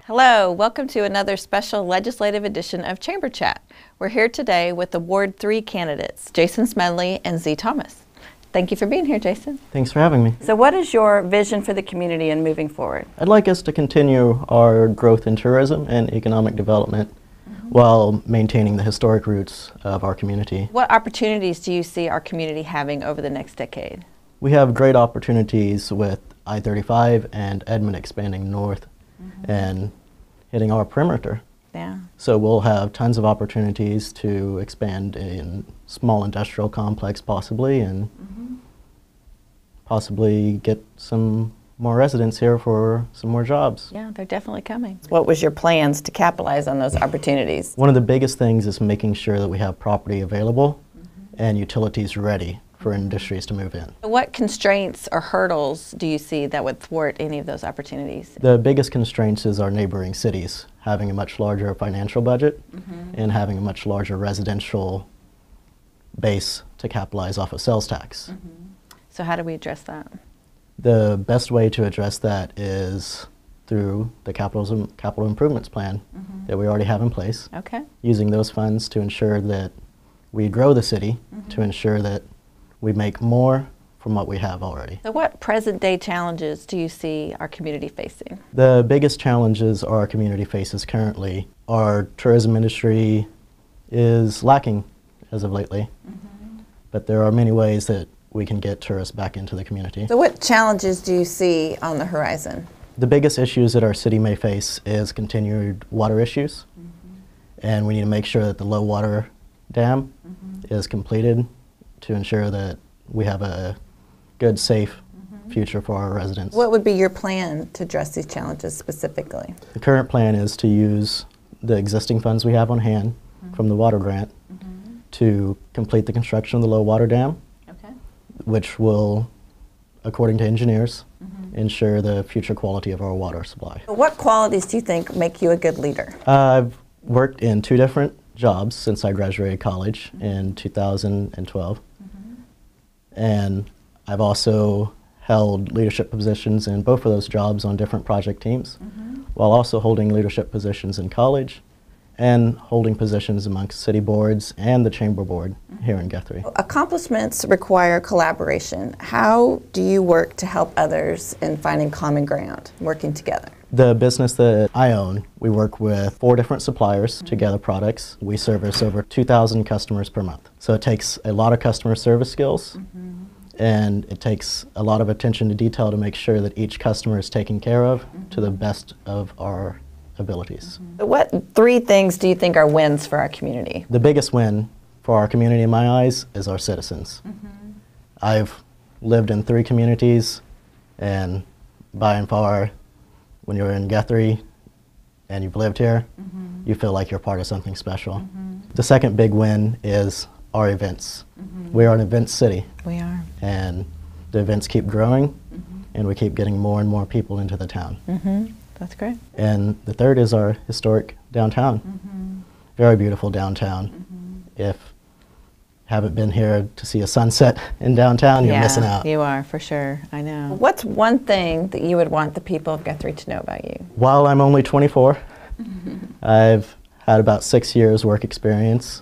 Hello, welcome to another special legislative edition of Chamber Chat. We're here today with the Ward 3 candidates, Jason Smedley and Z. Thomas. Thank you for being here, Jason. Thanks for having me. So what is your vision for the community and moving forward? I'd like us to continue our growth in tourism and economic development while maintaining the historic roots of our community. What opportunities do you see our community having over the next decade? We have great opportunities with I-35 and Edmond expanding north and hitting our perimeter. Yeah. So we'll have tons of opportunities to expand in small industrial complex possibly, and possibly get some more residents here for some more jobs. Yeah, they're definitely coming. What was your plans to capitalize on those opportunities? One of the biggest things is making sure that we have property available and utilities ready for industries to move in. What constraints or hurdles do you see that would thwart any of those opportunities? The biggest constraints is our neighboring cities having a much larger financial budget and having a much larger residential base to capitalize off of sales tax. So how do we address that? The best way to address that is through the capital improvements plan that we already have in place. Okay. Using those funds to ensure that we grow the city, to ensure that we make more from what we have already. So what present day challenges do you see our community facing? The biggest challenges our community faces currently, our tourism industry is lacking as of lately, but there are many ways that we can get tourists back into the community. So what challenges do you see on the horizon? The biggest issues that our city may face is continued water issues, and we need to make sure that the low water dam is completed to ensure that we have a good, safe future for our residents. What would be your plan to address these challenges specifically? The current plan is to use the existing funds we have on hand from the water grant to complete the construction of the low water dam, which will, according to engineers, ensure the future quality of our water supply. What qualities do you think make you a good leader? I've worked in 2 different jobs since I graduated college in 2012. And I've also held leadership positions in both of those jobs on different project teams, while also holding leadership positions in college and holding positions amongst city boards and the chamber board here in Guthrie. Accomplishments require collaboration. How do you work to help others in finding common ground, working together? The business that I own, we work with 4 different suppliers to gather products. We service over 2,000 customers per month. So it takes a lot of customer service skills, and it takes a lot of attention to detail to make sure that each customer is taken care of to the best of our abilities. What 3 things do you think are wins for our community? The biggest win for our community in my eyes is our citizens. I've lived in 3 communities, and by and far, when you're in Guthrie and you've lived here, you feel like you're part of something special. The second big win is our events. We are an events city. We are. And the events keep growing, and we keep getting more and more people into the town. That's great. And the third is our historic downtown. Very beautiful downtown. If you haven't been here to see a sunset in downtown, you're missing out. You are, for sure. I know. What's one thing that you would want the people of Guthrie to know about you? While I'm only 24, I've had about 6 years work experience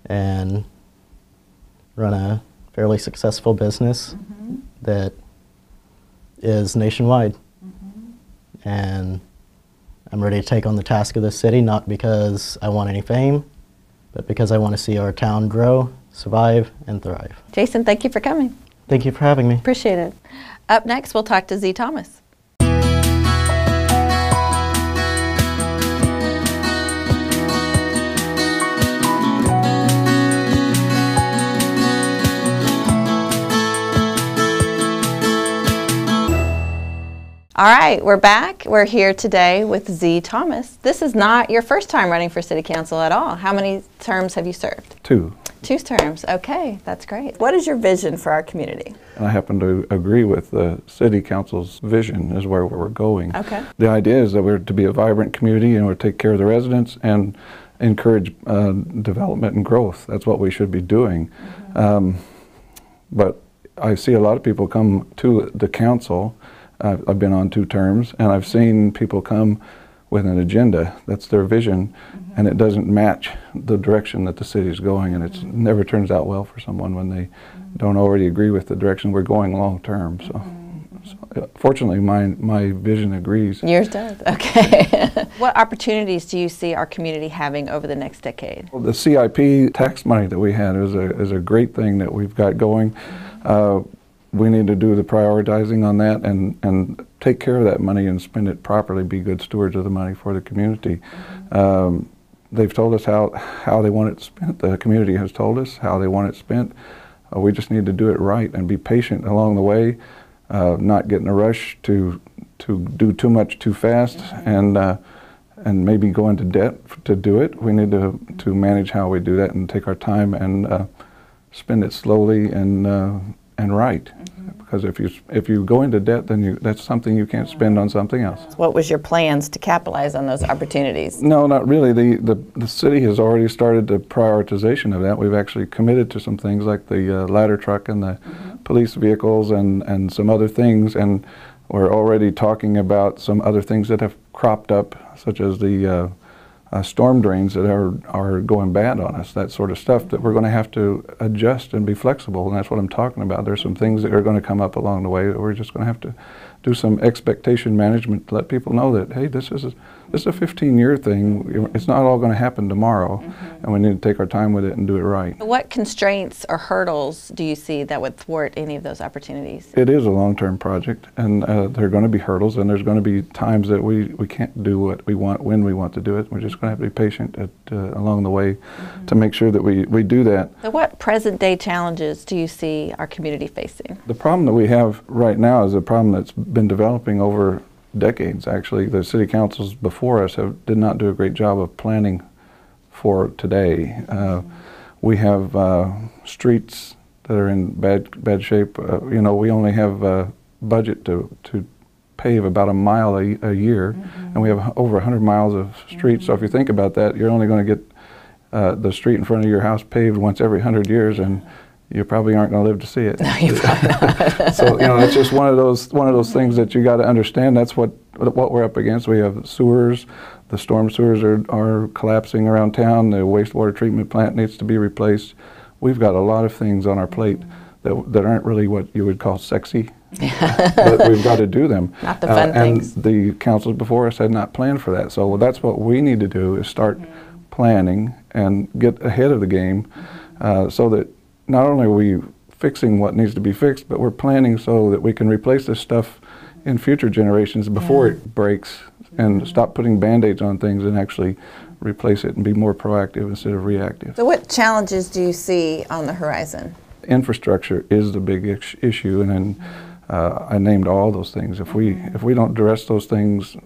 and run a fairly successful business that is nationwide. And I'm ready to take on the task of the city, not because I want any fame, but because I want to see our town grow, survive, and thrive. Jason, thank you for coming. Thank you for having me. Appreciate it. Up next, we'll talk to Z. Thomas. All right, we're back. We're here today with Z. Thomas. This is not your first time running for city council at all. How many terms have you served? 2. 2 terms. Okay, that's great. What is your vision for our community? And I happen to agree with the city council's vision is where we're going. Okay. The idea is that we're to be a vibrant community and we're to take care of the residents and encourage development and growth. That's what we should be doing. But I see a lot of people come to the council. I've been on 2 terms, and I've seen people come with an agenda. That's their vision, and it doesn't match the direction that the city is going, and it never turns out well for someone when they don't already agree with the direction we're going long term. So fortunately, my vision agrees. Yours does, okay. What opportunities do you see our community having over the next decade? Well, the CIP tax money that we had is a great thing that we've got going. We need to do the prioritizing on that and take care of that money and spend it properly, be good stewards of the money for the community. They've told us how they want it spent. The community has told us how they want it spent. We just need to do it right and be patient along the way, not get in a rush to do too much too fast and maybe go into debt to do it. We need to manage how we do that and take our time and spend it slowly and right. Because if you go into debt, then that's something you can't spend on something else. What was your plans to capitalize on those opportunities? No, not really. The city has already started the prioritization of that. We've actually committed to some things like the ladder truck and the police vehicles and some other things, and we're already talking about some other things that have cropped up, such as the storm drains that are going bad on us, that sort of stuff that we're going to have to adjust and be flexible, and that's what I'm talking about. There's some things that are going to come up along the way that we're just going to have to do some expectation management to let people know that, hey, this is a 15-year thing. It's not all going to happen tomorrow, and we need to take our time with it and do it right. What constraints or hurdles do you see that would thwart any of those opportunities? It is a long-term project, and there are going to be hurdles, and there's going to be times that we can't do what we want when we want to do it. We're just going to have to be patient along the way to make sure that we do that. So what present-day challenges do you see our community facing? The problem that we have right now is a problem that's been developing over decades. Actually, the city councils before us did not do a great job of planning for today. We have streets that are in bad shape. You know, we only have a budget to pave about a mile a year, and we have over 100 miles of streets. So if you think about that, you're only going to get the street in front of your house paved once every 100 years, and you probably aren't going to live to see it. No, you probably not. So it's just one of those things that you got to understand. That's what we're up against. We have sewers. The storm sewers are collapsing around town. The wastewater treatment plant needs to be replaced. We've got a lot of things on our plate that aren't really what you would call sexy, but we've got to do them. Not the fun things. And the councils before us had not planned for that. So that's what we need to do, is start planning and get ahead of the game, so that not only are we fixing what needs to be fixed, but we're planning so that we can replace this stuff in future generations before it breaks, and stop putting Band-Aids on things and actually replace it and be more proactive instead of reactive. So what challenges do you see on the horizon? Infrastructure is the big issue, and then I named all those things. If we don't address those things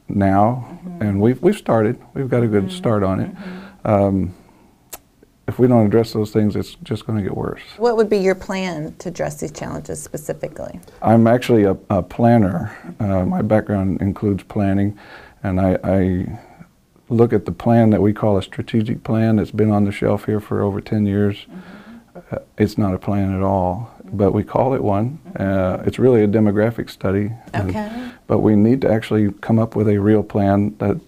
now, and we've started, we've got a good start on it. If we don't address those things, it's just going to get worse. What would be your plan to address these challenges specifically? I'm actually a planner. My background includes planning, and I look at the plan that we call a strategic plan that's been on the shelf here for over 10 years. It's not a plan at all, but we call it one. It's really a demographic study. But we need to actually come up with a real plan that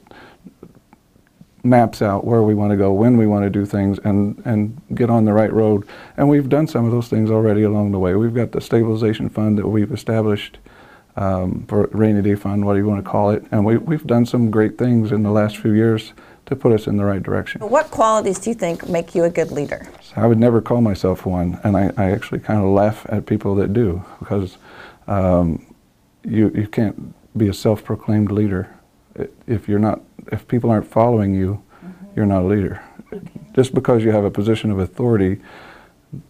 maps out where we want to go, when we want to do things, and get on the right road. And we've done some of those things already along the way. We've got the stabilization fund that we've established for rainy day fund, what do you want to call it, and we've done some great things in the last few years to put us in the right direction. What qualities do you think make you a good leader? I would never call myself one, and I actually kind of laugh at people that do, because you can't be a self-proclaimed leader. If people aren't following you, you're not a leader. Just because you have a position of authority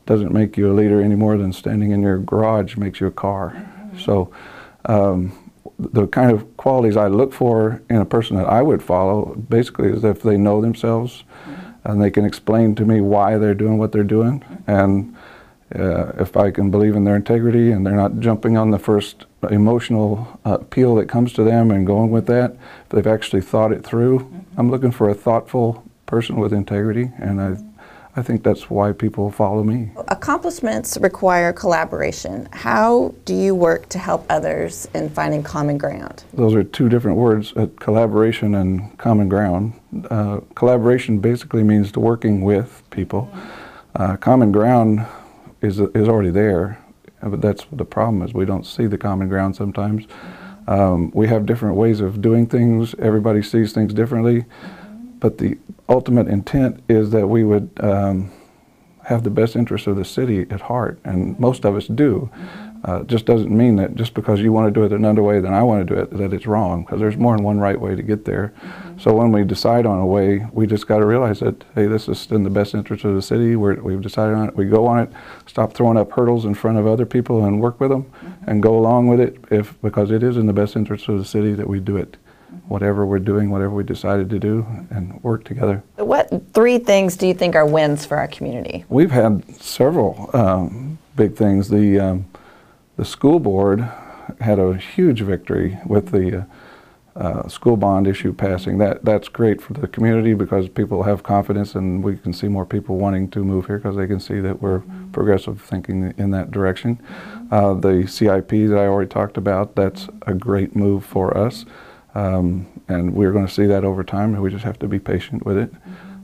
doesn't make you a leader any more than standing in your garage makes you a car. So the kind of qualities I look for in a person that I would follow basically is if they know themselves and they can explain to me why they're doing what they're doing, and if I can believe in their integrity and they're not jumping on the first emotional appeal that comes to them and going with that, if they've actually thought it through. I'm looking for a thoughtful person with integrity, and I think that's why people follow me. Accomplishments require collaboration. How do you work to help others in finding common ground? Those are two different words, collaboration and common ground. Collaboration basically means to working with people. Common ground is already there, but that's the problem, is we don't see the common ground sometimes. We have different ways of doing things. Everybody sees things differently. But the ultimate intent is that we would have the best interest of the city at heart, and most of us do. Just doesn't mean that just because you want to do it another way than I want to do it, that it's wrong, because there's more than one right way to get there. So when we decide on a way, we just got to realize that, hey, this is in the best interest of the city. We've decided on it. We go on it. Stop throwing up hurdles in front of other people and work with them, and go along with it because it is in the best interest of the city that we do it. Whatever we're doing, whatever we decided to do, and work together. What 3 things do you think are wins for our community? We've had several big things. The school board had a huge victory with the school bond issue passing. That's great for the community because people have confidence, and we can see more people wanting to move here because they can see that we're progressive thinking in that direction. The CIP that I already talked about, that's a great move for us. And we're going to see that over time, and we just have to be patient with it.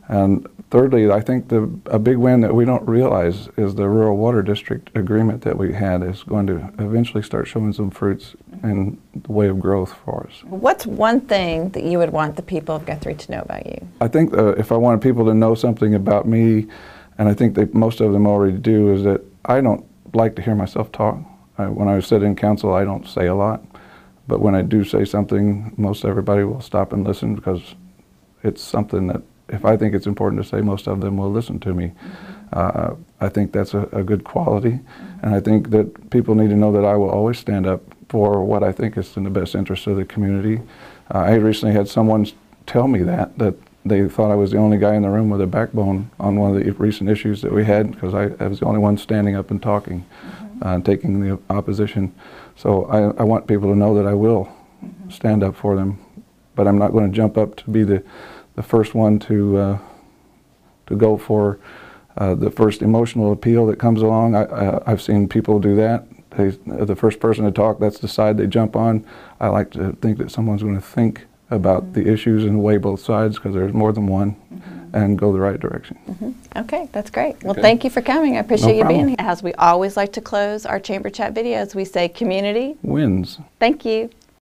And thirdly, I think a big win that we don't realize is the Rural Water District agreement that we had is going to eventually start showing some fruits in the way of growth for us. What's one thing that you would want the people of Guthrie to know about you? I think if I wanted people to know something about me, and I think that most of them already do, is that I don't like to hear myself talk. When I sit in council, I don't say a lot. But when I do say something, most everybody will stop and listen, because it's something that if I think it's important to say, most of them will listen to me. I think that's a good quality. And I think that people need to know that I will always stand up for what I think is in the best interest of the community. I recently had someone tell me that they thought I was the only guy in the room with a backbone on one of the recent issues that we had, because I was the only one standing up and talking, and taking the opposition. So I want people to know that I will stand up for them, but I'm not going to jump up to be the first one to go for the first emotional appeal that comes along. I've seen people do that. The first person to talk, that's the side they jump on. I like to think that someone's going to think about the issues and weigh both sides, because there's more than one, and go the right direction. Okay, that's great. Well, thank you for coming. I appreciate you being here. As we always like to close our Chamber Chat videos, we say community wins. Thank you.